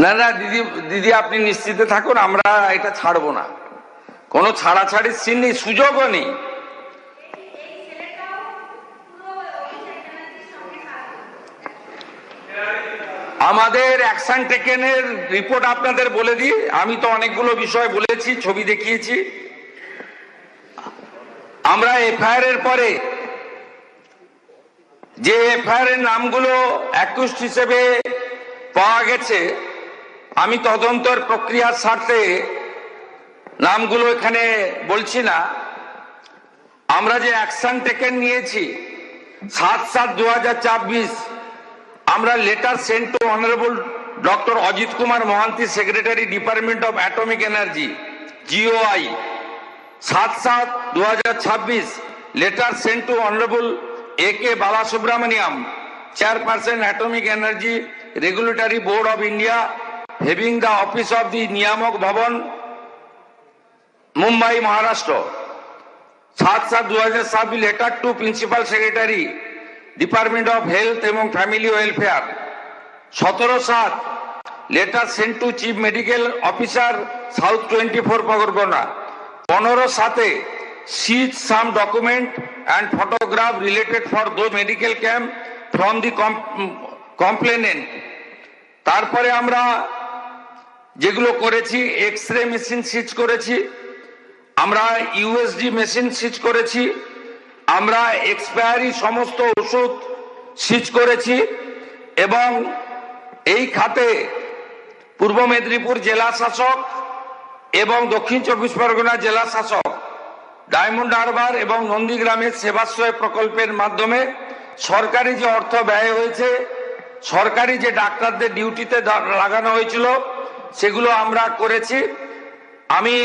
না না দিদি দিদি আপনি নিশ্চিন্তে থাকুন, আমরা এটা ছাড়বো না, কোনো ছাড়াছাড়ির সিন নেই, সুযোগও নেই। আমাদের অ্যাকশন টেকেনের রিপোর্ট আপনাদের বলে দিই। আমি তো অনেকগুলো বিষয় বলেছি, ছবি দেখিয়েছি। আমরা এফআইআর এর পরে যে এফআইআর এর নামগুলো অ্যাকিউজড হিসেবে পাওয়া গেছে, আমি তদন্তের প্রক্রিয়ার স্বার্থে নামগুলো এখানে বলছি না। আমরা যে অ্যাকশন টেকেন নিয়েছি 7/7/2024, আমরা letter sent to honourable doctor Ajit Kumar Mahanti, secretary department of atomic energy GOI, 7/7/2026, letter sent to honourable AK Balasubramaniam, Chairperson Atomic Energy Regulatory Board of India, having the office of the Niyamak Bhavan, Mumbai, Maharashtra. 7/7/2027, letter to Principal Secretary Department of Health এবং Family Welfare. 17/7, letter sent to Chief Medical Officer, South 24 Pargona. 15/7, seize some document and photograph related for those medical camp from the complainant. তারপরে আমরা যেগুলো করেছি, X-ray machine সিজ করেছি, আমরা USG machine সিজ করেছি, আমরা expiry সমস্ত ওষুধ সিজ করেছি এবং এই খাতে পূর্ব মেদিনীপুর জেলা শাসক এবং দক্ষিণ 24 পরগনা জেলা শাসক ডায়মন্ড হারবার এবং নন্দীগ্রামের সেবাশ্রয় প্রকল্পের মাধ্যমে সরকারি যে অর্থ ব্যয় হয়েছে, সরকারি যে ডাক্তারদের ডিউটিতে লাগানো হয়েছিল, সেগুলো আমরা করেছি। আমি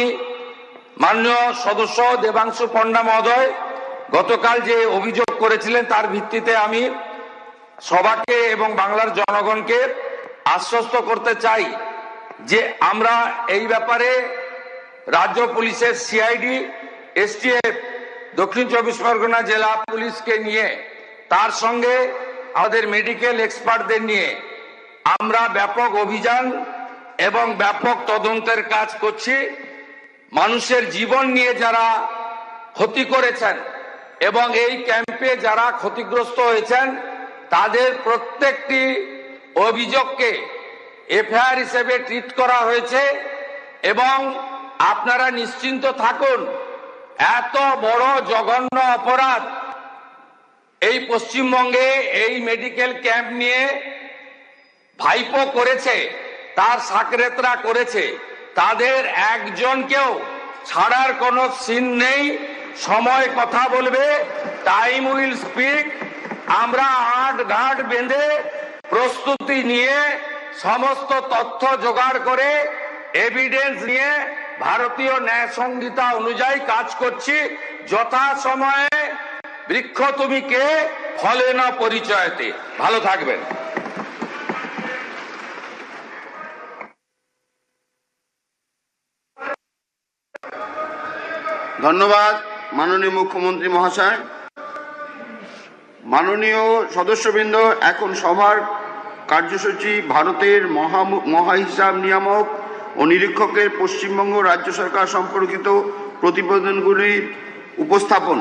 মাননীয় সদস্য দেবাংশু পণ্ডা মহোদয় গতকাল যে অভিযোগ করেছিলেন, তার ভিত্তিতে আমি সবাকে এবং বাংলার জনগণকে আশ্বস্ত করতে চাই যে আমরা এই ব্যাপারে রাজ্য পুলিশের CID, STF, দক্ষিণ 24 পরগনা জেলা পুলিশকে নিয়ে, তার সঙ্গে আমাদের মেডিকেল এক্সপার্টদের নিয়ে আমরা ব্যাপক অভিযান এবং ব্যাপক তদন্তের কাজ করছি। মানুষের জীবন নিয়ে যারা ক্ষতি করেছেন এবং এই ক্যাম্পে যারা ক্ষতিগ্রস্ত হয়েছেন, তাদের প্রত্যেকটি অভিযোগকে FIR হিসেবে ট্রিট করা হয়েছে। এবং আপনারা নিশ্চিন্ত থাকুন, এত বড় জঘন্য অপরাধ এই পশ্চিমবঙ্গে এই মেডিকেল ক্যাম্প নিয়ে ভাইপো করেছে, তার সাকরেতরা করেছে, তাদের একজনকেও ছাড়ার কোনো সিন নেই। সময় কথা বলবে, টাইম উইল স্পিক। আমরা আট ঘাট বেঁধে প্রস্তুতি নিয়ে সমস্ত তথ্য জোগাড় করে এভিডেন্স নিয়ে ভারতীয় ন্যায় সংহিতা অনুযায়ী কাজ করছি। যথা সময়ে বৃক্ষ তুমি কে, ফলে না পরিচয়তে। ভালো থাকবেন। ধন্যবাদ মাননীয় মুখ্যমন্ত্রী মহাশয়। মাননীয় সদস্যবৃন্দ, এখন সভার কার্যসূচি ভারতের মহাহিসাব নিয়ামক ও নিরীক্ষকের পশ্চিমবঙ্গ রাজ্য সরকার সম্পর্কিত প্রতিবেদনগুলির উপস্থাপন।